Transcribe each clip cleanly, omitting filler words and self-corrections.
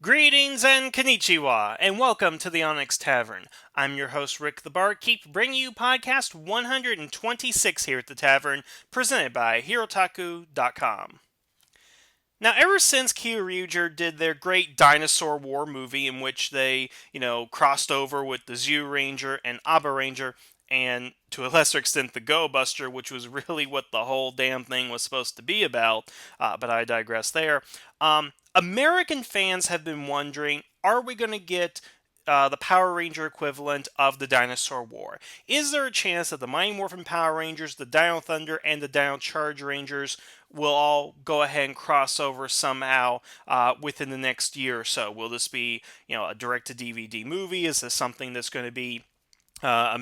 Greetings and konnichiwa, and welcome to the Onyx Tavern. I'm your host, Rick the Barkeep, bringing you podcast 126 here at the Tavern, presented by Hirotaku.com. Now, ever since Kyoryuger did their great Dinosaur War movie in which they, crossed over with the Zoo Ranger and Abba Ranger, and to a lesser extent the Go Buster, which was really what the whole damn thing was supposed to be about, but I digress there. American fans have been wondering, are we going to get the Power Ranger equivalent of the Dinosaur War? Is there a chance that the Mighty Morphin Power Rangers, the Dino Thunder, and the Dino Charge Rangers will all go ahead and cross over somehow within the next year or so? Will this be, a direct-to-DVD movie? Is this something that's going to be a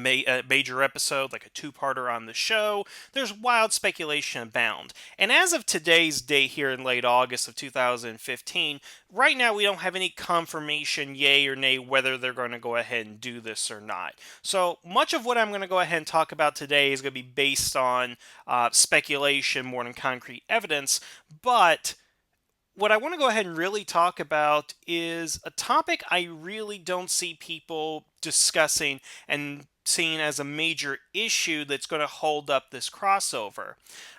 major episode, like a two-parter on the show? There's wild speculation abound. And as of today's date here in late August of 2015, right now we don't have any confirmation, yay or nay, whether they're going to go ahead and do this or not. So much of what I'm going to go ahead and talk about today is going to be based on speculation more than concrete evidence, but what I want to go ahead and really talk about is a topic I really don't see people discussing and seeing as a major issue that's going to hold up this crossover.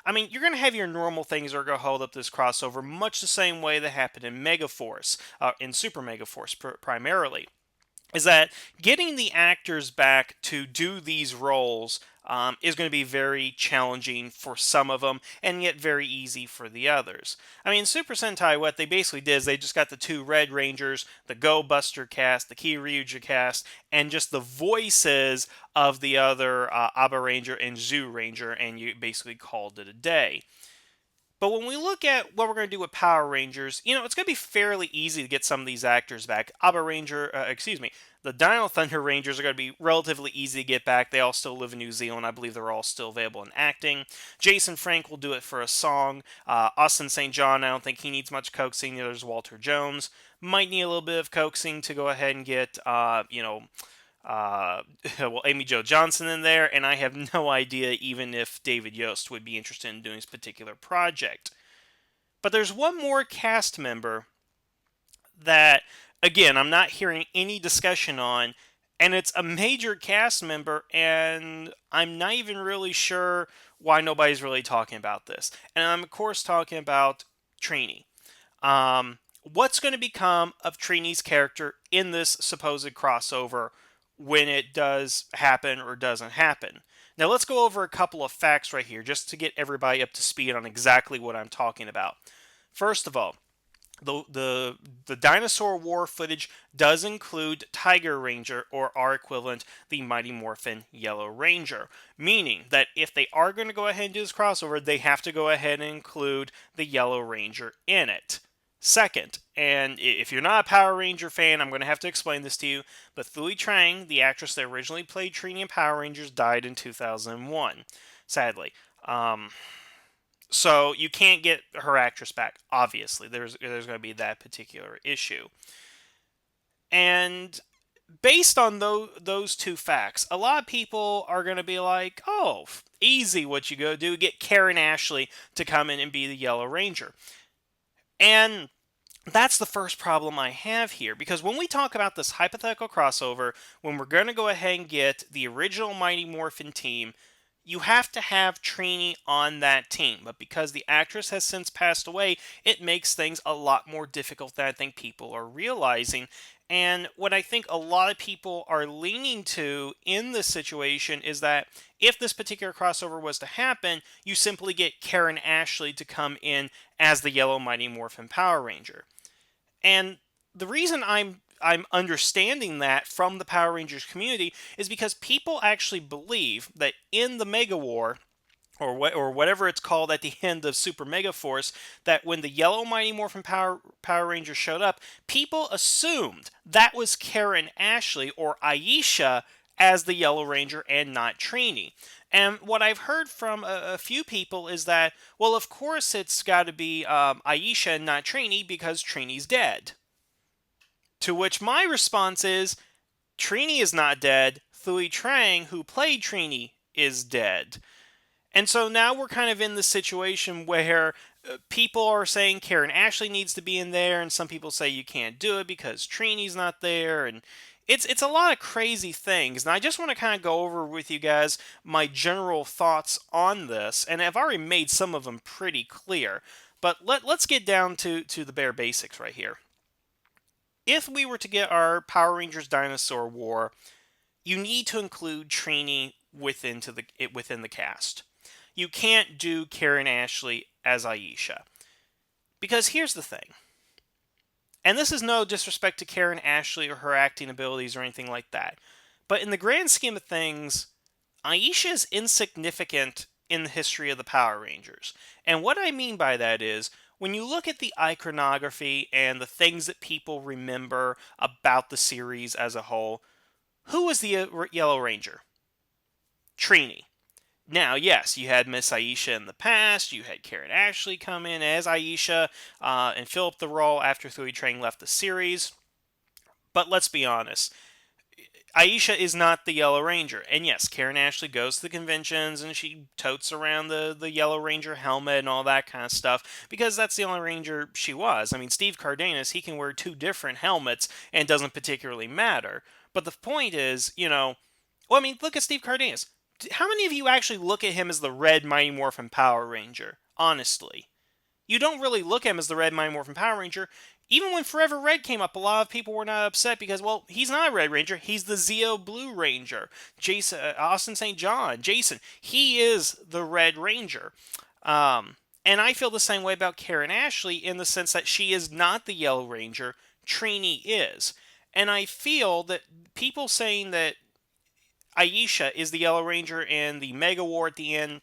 I mean, you're going to have your normal things that are going to hold up this crossover, much the same way that happened in Megaforce, in Super Megaforce primarily. Is that getting the actors back to do these roles is going to be very challenging for some of them, and yet very easy for the others. I mean, Super Sentai, what they basically did is they just got the two Red Rangers, the Go Buster cast, the Kyoryuger cast, and just the voices of the other Abba Ranger and Zoo Ranger, and you basically called it a day. But when we look at what we're going to do with Power Rangers, it's going to be fairly easy to get some of these actors back. The Dino Thunder Rangers are going to be relatively easy to get back. They all still live in New Zealand. I believe they're all still available in acting. Jason Frank will do it for a song. Austin St. John, I don't think he needs much coaxing. There's Walter Jones. Might need a little bit of coaxing to go ahead and get, Amy Jo Johnson in there, and I have no idea even if David Yost would be interested in doing this particular project. But there's one more cast member that, again, I'm not hearing any discussion on, and it's a major cast member, and I'm not even really sure why nobody's really talking about this. And I'm, of course, talking about Trini. What's going to become of Trini's character in this supposed crossover when it does happen or doesn't happen? Now let's go over a couple of facts right here just to get everybody up to speed on exactly what I'm talking about. First of all, the Dinosaur War footage does include Tiger Ranger, or our equivalent, the Mighty Morphin Yellow Ranger. Meaning that if they are going to go ahead and do this crossover, they have to go ahead and include the Yellow Ranger in it. Second, and if you're not a Power Ranger fan, I'm going to have to explain this to you, but Thuy Trang, the actress that originally played Trini in Power Rangers, died in 2001, sadly. So you can't get her actress back, obviously. There's going to be that particular issue. And based on those two facts, a lot of people are going to be like, oh, easy what you go do, get Karen Ashley to come in and be the Yellow Ranger. And that's the first problem I have here, because when we talk about this hypothetical crossover, when we're going to go ahead and get the original Mighty Morphin team, you have to have Trini on that team. But because the actress has since passed away, it makes things a lot more difficult than I think people are realizing. And what I think a lot of people are leaning to in this situation is that if this particular crossover was to happen, you simply get Karen Ashley to come in as the Yellow Mighty Morphin Power Ranger. And the reason I'm understanding that from the Power Rangers community is because people actually believe that in the Mega War, or whatever it's called at the end of Super Mega Force, that when the Yellow Mighty Morphin Power Rangers showed up, people assumed that was Karen Ashley or Aisha as the Yellow Ranger and not Trini. And what I've heard from a few people is that, well, of course it's got to be Aisha and not Trini because Trini's dead. To which my response is, Trini is not dead. Thuy Trang, who played Trini, is dead. And so now we're kind of in the situation where people are saying Karen Ashley needs to be in there, and some people say you can't do it because Trini's not there, and it's a lot of crazy things. And I just want to kind of go over with you guys my general thoughts on this, and I've already made some of them pretty clear. But let's get down to the bare basics right here. If we were to get our Power Rangers Dinosaur War, you need to include Trini within the cast. You can't do Karen Ashley as Aisha. Because here's the thing. And this is no disrespect to Karen Ashley or her acting abilities or anything like that. But in the grand scheme of things, Aisha is insignificant in the history of the Power Rangers. And what I mean by that is, when you look at the iconography and the things that people remember about the series as a whole, who was the Yellow Ranger? Trini. Now, yes, you had Miss Aisha in the past. You had Karen Ashley come in as Aisha and fill up the role after Thuy Trang left the series. But let's be honest. Aisha is not the Yellow Ranger. And yes, Karen Ashley goes to the conventions and she totes around the Yellow Ranger helmet and all that kind of stuff because that's the only Ranger she was. I mean, Steve Cardenas, he can wear two different helmets and it doesn't particularly matter. But the point is, well, I mean, look at Steve Cardenas. How many of you actually look at him as the Red Mighty Morphin Power Ranger? Honestly. You don't really look at him as the Red Mighty Morphin Power Ranger. Even when Forever Red came up, a lot of people were not upset because, well, he's not a Red Ranger. He's the Zeo Blue Ranger. Jason, Austin St. John, Jason, he is the Red Ranger. And I feel the same way about Karen Ashley in the sense that she is not the Yellow Ranger. Trini is. And I feel that people saying that Aisha is the Yellow Ranger in the Mega War at the end,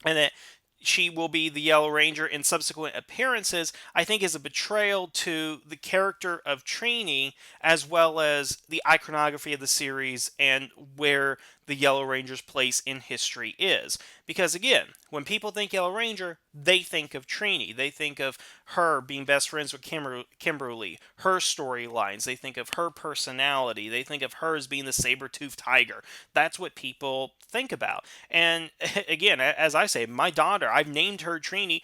and that she will be the Yellow Ranger in subsequent appearances, I think is a betrayal to the character of Trini, as well as the iconography of the series and where the Yellow Ranger's place in history is. Because again, when people think Yellow Ranger, they think of Trini. They think of her being best friends with Kimberly, her storylines. They think of her personality. They think of her as being the saber-toothed tiger. That's what people think about. And again, as I say, my daughter, I've named her Trini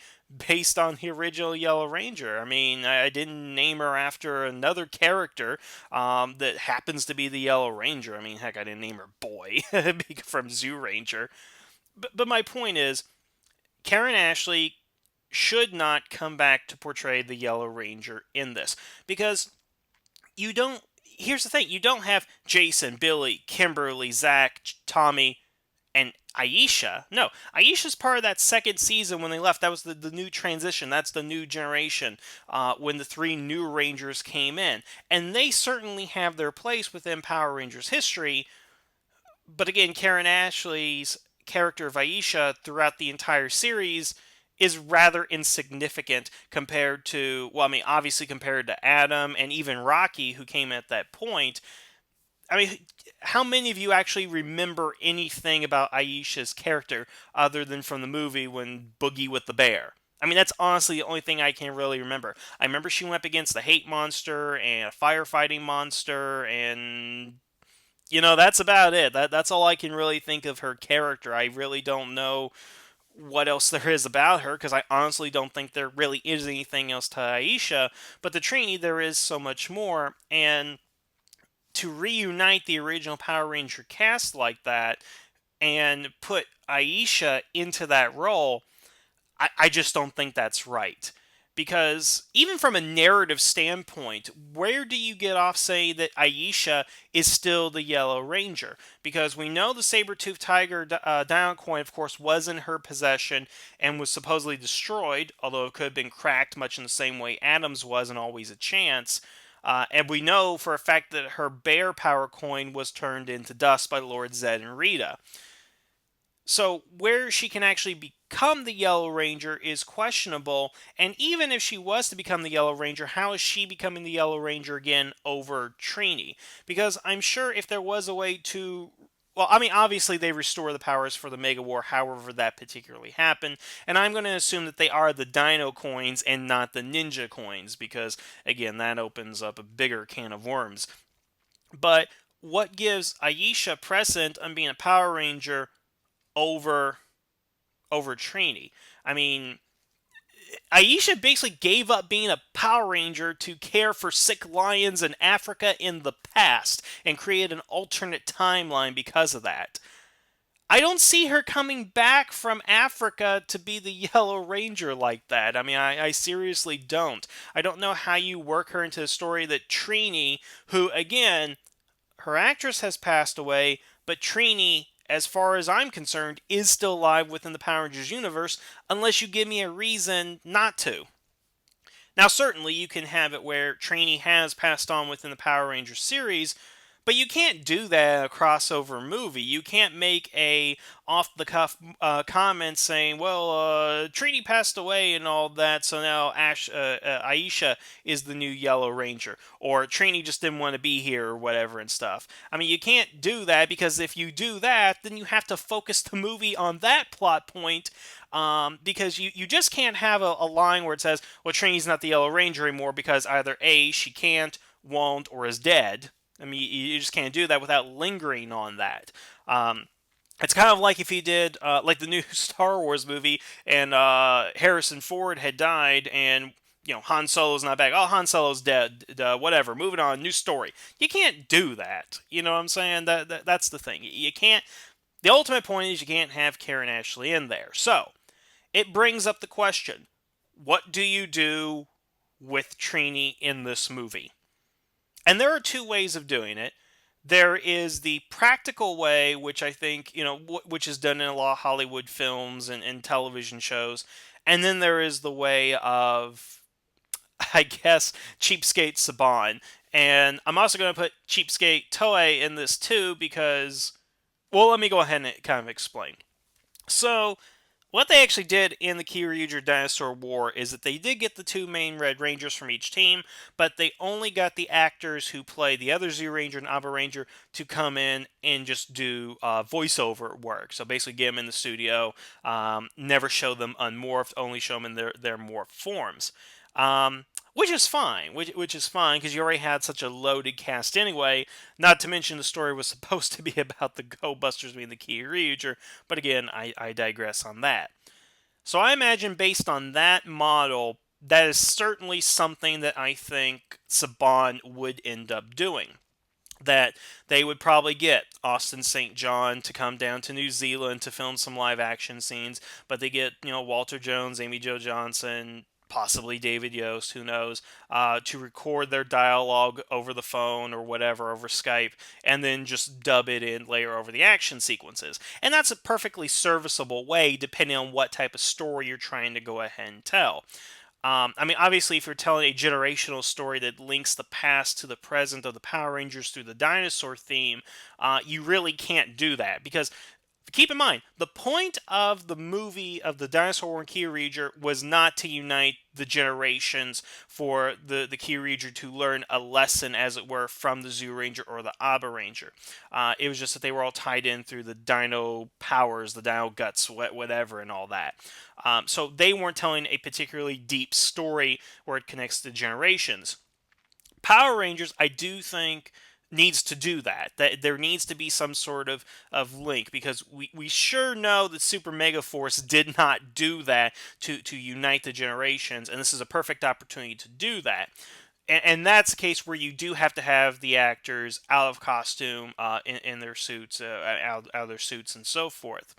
based on the original Yellow Ranger. I mean, I didn't name her after another character that happens to be the Yellow Ranger. I mean, heck, I didn't name her Boy from Zoo Ranger. But my point is, Karen Ashley should not come back to portray the Yellow Ranger in this. Because you don't... Here's the thing. You don't have Jason, Billy, Kimberly, Zach, Tommy, and Aisha. No, Aisha's part of that second season when they left. That was the new transition. That's the new generation when the three new Rangers came in. And they certainly have their place within Power Rangers history. But again, Karen Ashley's character of Aisha throughout the entire series is rather insignificant compared to, well, I mean, obviously compared to Adam and even Rocky, who came at that point. I mean, how many of you actually remember anything about Aisha's character other than from the movie when Boogie with the Bear? I mean, that's honestly the only thing I can really remember. I remember she went up against the hate monster and a firefighting monster, and that's about it. That's all I can really think of her character. I really don't know what else there is about her, because I honestly don't think there really is anything else to Aisha. But the Trini, there is so much more, and to reunite the original Power Ranger cast like that and put Aisha into that role, I just don't think that's right. Because even from a narrative standpoint, where do you get off saying that Aisha is still the Yellow Ranger? Because we know the saber-toothed tiger Dino coin, of course, was in her possession and was supposedly destroyed, although it could have been cracked much in the same way Adam's was and Always a Chance. And we know for a fact that her bear power coin was turned into dust by Lord Zed and Rita. So where she can actually become the Yellow Ranger is questionable, and even if she was to become the Yellow Ranger, how is she becoming the Yellow Ranger again over Trini? Because I'm sure if there was a way to... Well, I mean, obviously they restore the powers for the Mega War, however that particularly happened, and I'm going to assume that they are the Dino coins and not the Ninja coins, because, again, that opens up a bigger can of worms. But what gives Aisha precedent on being a Power Ranger over Trini? I mean, Aisha basically gave up being a Power Ranger to care for sick lions in Africa in the past and create an alternate timeline because of that. I don't see her coming back from Africa to be the Yellow Ranger like that. I mean, I seriously don't. I don't know how you work her into a story that Trini, who, again, her actress has passed away, but Trini, as far as I'm concerned, is still alive within the Power Rangers universe, unless you give me a reason not to. Now, certainly, you can have it where Trini has passed on within the Power Rangers series, but you can't do that in a crossover movie. You can't make a off-the-cuff comment saying, "Well, Trini passed away and all that, so now Aisha is the new Yellow Ranger," or "Trini just didn't want to be here," or whatever and stuff. I mean, you can't do that because if you do that, then you have to focus the movie on that plot point because you just can't have a line where it says, well, Trini's not the Yellow Ranger anymore because either A, she can't, won't, or is dead. I mean, you just can't do that without lingering on that. It's kind of like if you did, like the new Star Wars movie, and Harrison Ford had died, and Han Solo's not back. Oh, Han Solo's dead. Whatever. Moving on. New story. You can't do that. You know what I'm saying? That's the thing. You can't. The ultimate point is you can't have Karen Ashley in there. So it brings up the question: what do you do with Trini in this movie? And there are two ways of doing it. There is the practical way, which I think, which is done in a lot of Hollywood films and television shows. And then there is the way of, I guess, cheapskate Saban. And I'm also going to put cheapskate Toei in this too because, well, let me go ahead and kind of explain. So, what they actually did in the Kyoryuger Dinosaur War is that they did get the two main Red Rangers from each team, but they only got the actors who play the other Zoo Ranger and Aba Ranger to come in and just do voiceover work. So basically get them in the studio, never show them unmorphed, only show them in their morphed forms. Which is fine, which is fine because you already had such a loaded cast anyway. Not to mention the story was supposed to be about the Go Busters being the Kyoryuger, but again, I digress on that. So I imagine based on that model, that is certainly something that I think Saban would end up doing. That they would probably get Austin St. John to come down to New Zealand to film some live action scenes, but they get, Walter Jones, Amy Jo Johnson, possibly David Yost, who knows, to record their dialogue over the phone or whatever over Skype, and then just dub it in later over the action sequences. And that's a perfectly serviceable way, depending on what type of story you're trying to go ahead and tell. I mean, obviously, if you're telling a generational story that links the past to the present of the Power Rangers through the dinosaur theme, you really can't do that because keep in mind, the point of the movie of the Dinosaur War and Kyoryuger was not to unite the generations for the Kyoryuger to learn a lesson, as it were, from the Zoo Ranger or the Aba Ranger. It was just that they were all tied in through the Dino powers, the Dino guts, whatever, and all that. So they weren't telling a particularly deep story where it connects to generations. Power Rangers, I do think, needs to do that. That there needs to be some sort of link because we sure know that Super Mega Force did not do that to unite the generations, and this is a perfect opportunity to do that. And that's the case where you do have to have the actors out of costume, in their suits, out of their suits, and so forth.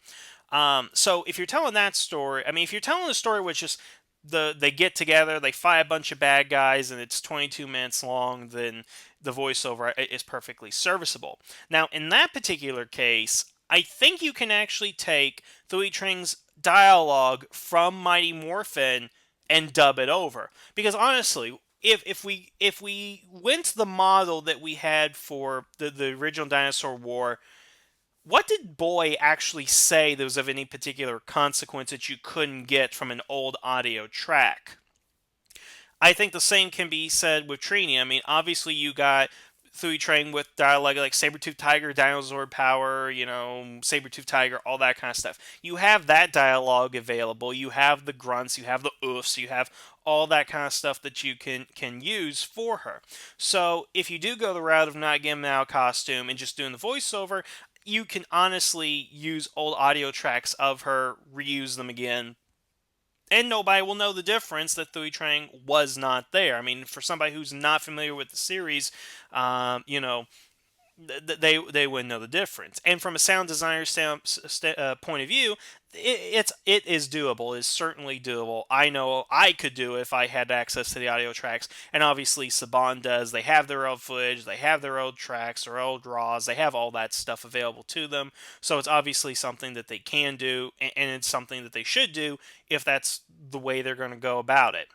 So if you're telling that story, I mean, if you're telling a story which is they get together, they fight a bunch of bad guys, and it's 22 minutes long, then the voiceover is perfectly serviceable. Now, in that particular case, I think you can actually take Thuy Trang's dialogue from Mighty Morphin and dub it over. Because honestly, if we went to the model that we had for the original Dinosaur War, what did Boy actually say that was of any particular consequence that you couldn't get from an old audio track? I think the same can be said with Trini. I mean, obviously you got Thuy Trang with dialogue like Saber-Tooth Tiger, Dinosaur Power, Saber-Tooth Tiger, all that kind of stuff. You have that dialogue available. You have the grunts, you have the oofs, you have all that kind of stuff that you can use for her. So if you do go the route of not getting out costume and just doing the voiceover, you can honestly use old audio tracks of her, reuse them again, And nobody will know the difference that Thuy Trang was not there. I mean, for somebody who's not familiar with the series, you know, they wouldn't know the difference. And from a sound designer point of view, it is doable. It is certainly doable. I know I could do it if I had access to the audio tracks, and obviously Saban does. They have their own footage, they have their old tracks, their old draws, they have all that stuff available to them. So it's obviously something that they can do, and it's something that they should do if that's the way they're going to go about it.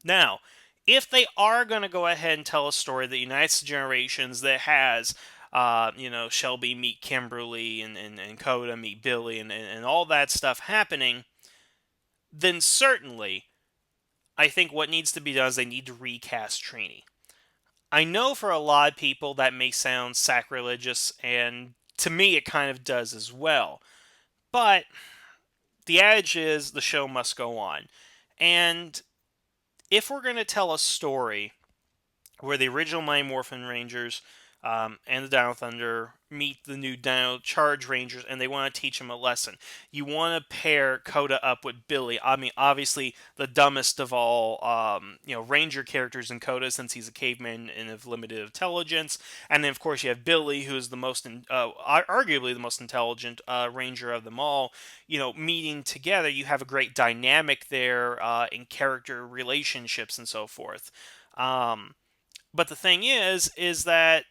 Now, if they are going to go ahead and tell a story that unites the generations, that has, Shelby meet Kimberly and Coda meet Billy and all that stuff happening, then certainly I think what needs to be done is they need to recast Trini. I know for a lot of people that may sound sacrilegious, and to me it kind of does as well. But the adage is the show must go on. And if we're going to tell a story where the original Mighty Morphin Rangers and the Dino Thunder meet the new Dino Charge Rangers, and they want to teach them a lesson. You want to pair Coda up with Billy. I mean, obviously the dumbest of all, Ranger characters in Coda, since he's a caveman and of limited intelligence. And then, of course, you have Billy, who is the arguably the most intelligent Ranger of them all. Meeting together, you have a great dynamic there in character relationships and so forth. But the thing is that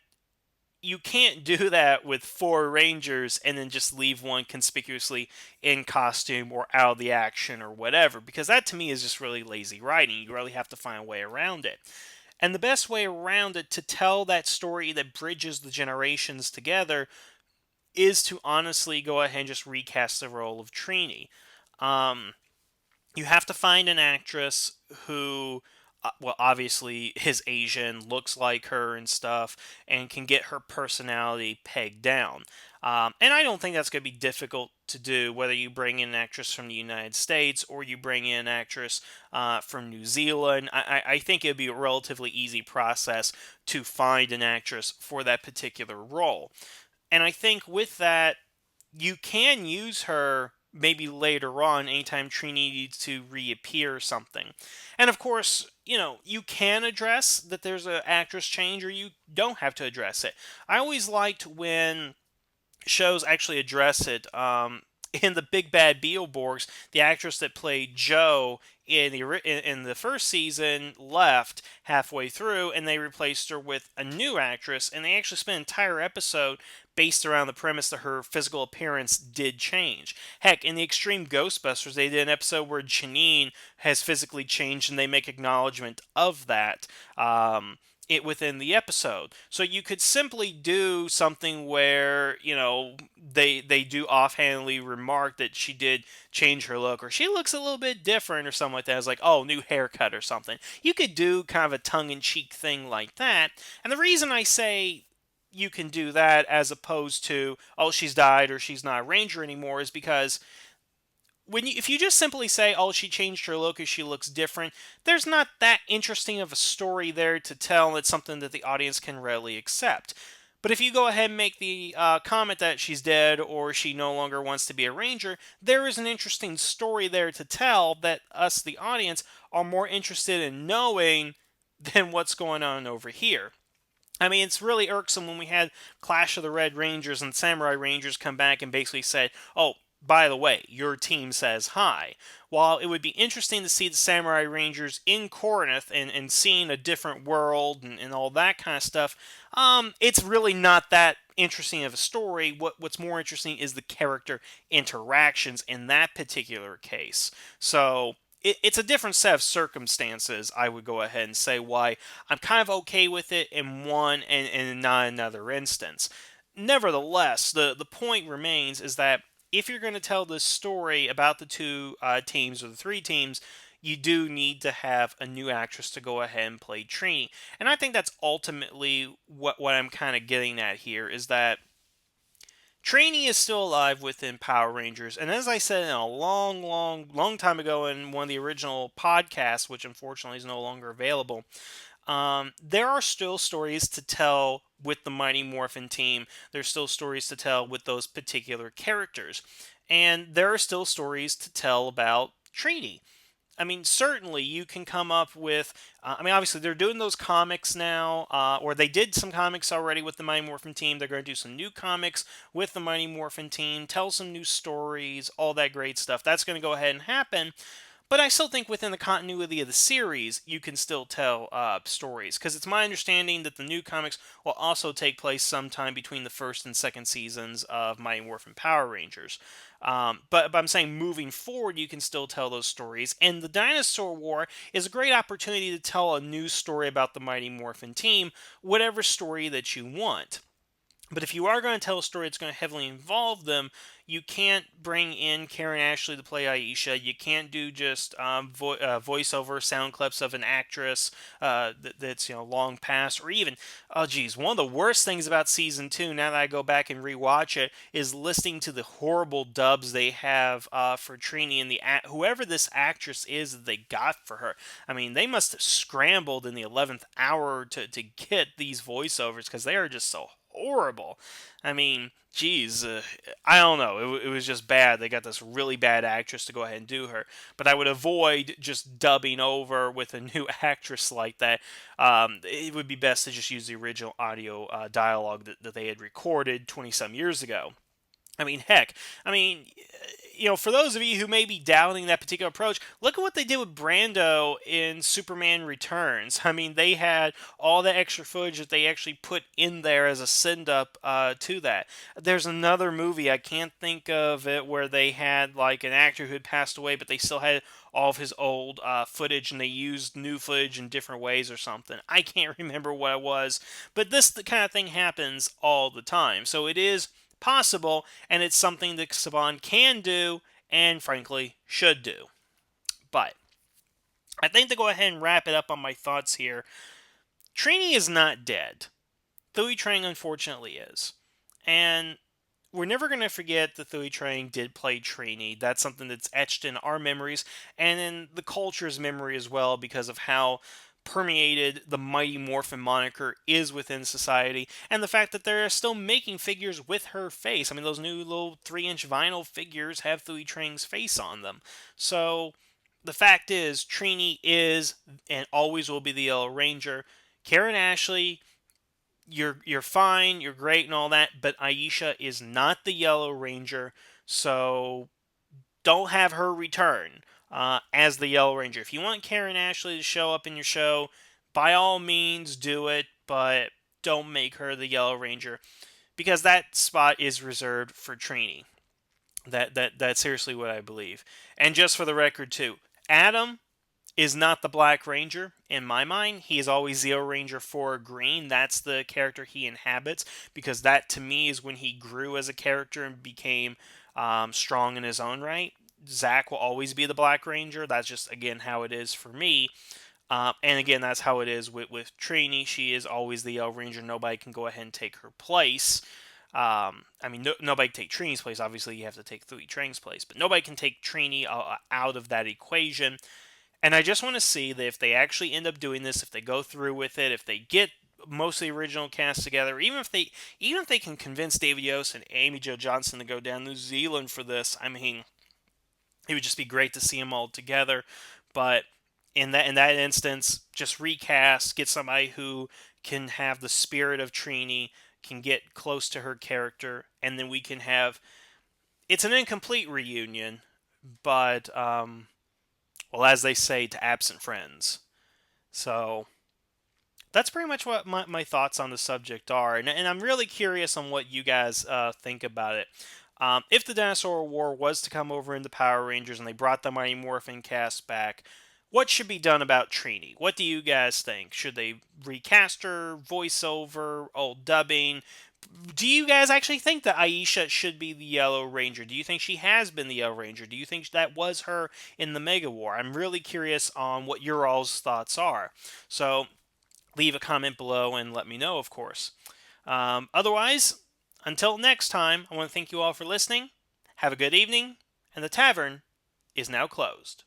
you can't do that with four Rangers and then just leave one conspicuously in costume or out of the action or whatever, because that to me is just really lazy writing. You really have to find a way around it. And the best way around it to tell that story that bridges the generations together is to honestly go ahead and just recast the role of Trini. Um, you have to find an actress who, obviously is Asian, looks like her and stuff, and can get her personality pegged down. And I don't think that's going to be difficult to do, whether you bring in an actress from the United States or you bring in an actress from New Zealand. I think it would be a relatively easy process to find an actress for that particular role. And I think with that, you can use her maybe later on anytime Trini needs to reappear or something. And of course, you can address that there's an actress change, or you don't have to address it. I always liked when shows actually address it. In the Big Bad Beetleborgs, the actress that played Joe in the first season left halfway through, and they replaced her with a new actress, and they actually spent an entire episode based around the premise that her physical appearance did change. Heck, in the Extreme Ghostbusters, they did an episode where Janine has physically changed, and they make acknowledgement of that. It within the episode. So you could simply do something where, they do offhandedly remark that she did change her look, or she looks a little bit different or something like that. It's like, oh, new haircut or something. You could do kind of a tongue-in-cheek thing like that. And the reason I say you can do that as opposed to, oh, she's died or she's not a ranger anymore, is because if you just simply say, oh, she changed her look or she looks different, there's not that interesting of a story there to tell. It's something that the audience can readily accept. But if you go ahead and make the comment that she's dead or she no longer wants to be a ranger, there is an interesting story there to tell that us, the audience, are more interested in knowing than what's going on over here. I mean, it's really irksome when we had Clash of the Red Rangers and Samurai Rangers come back and basically said, oh, by the way, your team says hi. While it would be interesting to see the Samurai Rangers in Corinth and seeing a different world and all that kind of stuff, it's really not that interesting of a story. What's more interesting is the character interactions in that particular case. So it's a different set of circumstances, I would go ahead and say, why I'm kind of okay with it in one and not another instance. Nevertheless, the point remains is that if you're going to tell this story about the two teams or the three teams, you do need to have a new actress to go ahead and play Trini. And I think that's ultimately what I'm kind of getting at here, is that Trini is still alive within Power Rangers, and as I said in a long, long, long time ago in one of the original podcasts, which unfortunately is no longer available, there are still stories to tell with the Mighty Morphin team. There's still stories to tell with those particular characters. And there are still stories to tell about Trini. I mean, certainly you can come up with. I mean, obviously they're doing those comics now, or they did some comics already with the Mighty Morphin team. They're going to do some new comics with the Mighty Morphin team, tell some new stories, all that great stuff. That's going to go ahead and happen. But I still think within the continuity of the series, you can still tell stories. Because it's my understanding that the new comics will also take place sometime between the first and second seasons of Mighty Morphin Power Rangers. But I'm saying moving forward, you can still tell those stories. And the Dinosaur War is a great opportunity to tell a new story about the Mighty Morphin team, whatever story that you want. But if you are going to tell a story that's going to heavily involve them, you can't bring in Karen Ashley to play Aisha. You can't do just voiceover sound clips of an actress that's long past, or even oh geez, one of the worst things about season two. Now that I go back and rewatch it, is listening to the horrible dubs they have for Trini and whoever this actress is that they got for her. I mean, they must have scrambled in the 11th hour to get these voiceovers because they are just so horrible. I mean, geez, I don't know. It was just bad. They got this really bad actress to go ahead and do her. But I would avoid just dubbing over with a new actress like that. It would be best to just use the original audio dialogue that they had recorded 20 some years ago. I mean, heck, I mean, for those of you who may be doubting that particular approach, look at what they did with Brando in Superman Returns. I mean, they had all the extra footage that they actually put in there as a send up to that. There's another movie, I can't think of it, where they had like an actor who had passed away, but they still had all of his old footage and they used new footage in different ways or something. I can't remember what it was, but this kind of thing happens all the time. So it is possible, and it's something that Saban can do and frankly should do. But I think to go ahead and wrap it up on my thoughts here, Trini is not dead. Thuy Trang unfortunately is. And we're never going to forget that Thuy Trang did play Trini. That's something that's etched in our memories and in the culture's memory as well because of how permeated the Mighty Morphin moniker is within society, and the fact that they're still making figures with her face. I mean, those new little 3-inch vinyl figures have Thuy Trang's face on them. So the fact is, Trini is and always will be the Yellow Ranger. Karen Ashley, you're fine, you're great and all that, but Aisha is not the Yellow Ranger, so don't have her return as the Yellow Ranger. If you want Karen Ashley to show up in your show, by all means do it, but don't make her the Yellow Ranger because that spot is reserved for Trini. That's seriously what I believe. And just for the record too, Adam is not the Black Ranger in my mind. He is always Zero Ranger 4 Green. That's the character he inhabits because that to me is when he grew as a character and became strong in his own right. Zach will always be the Black Ranger. That's just again how it is for me. And again, that's how it is with Trini. She is always the Yellow Ranger. Nobody can go ahead and take her place. I mean, nobody can take Trini's place. Obviously, you have to take Thuy Trang's place, but nobody can take Trini out of that equation. And I just want to see that if they actually end up doing this, if they go through with it, if they get most of the original cast together, even if they can convince David Yost and Amy Jo Johnson to go down to New Zealand for this, I mean, it would just be great to see them all together. But in that instance, just recast, get somebody who can have the spirit of Trini, can get close to her character, and then we can have. It's an incomplete reunion, but well, as they say, to absent friends. So that's pretty much what my thoughts on the subject are, and I'm really curious on what you guys think about it. If the Dinosaur War was to come over into Power Rangers and they brought the Mighty Morphin cast back, what should be done about Trini? What do you guys think? Should they recast her, voiceover, old dubbing? Do you guys actually think that Aisha should be the Yellow Ranger? Do you think she has been the Yellow Ranger? Do you think that was her in the Mega War? I'm really curious on what your all's thoughts are. So leave a comment below and let me know, of course. Otherwise, until next time, I want to thank you all for listening. Have a good evening, and the tavern is now closed.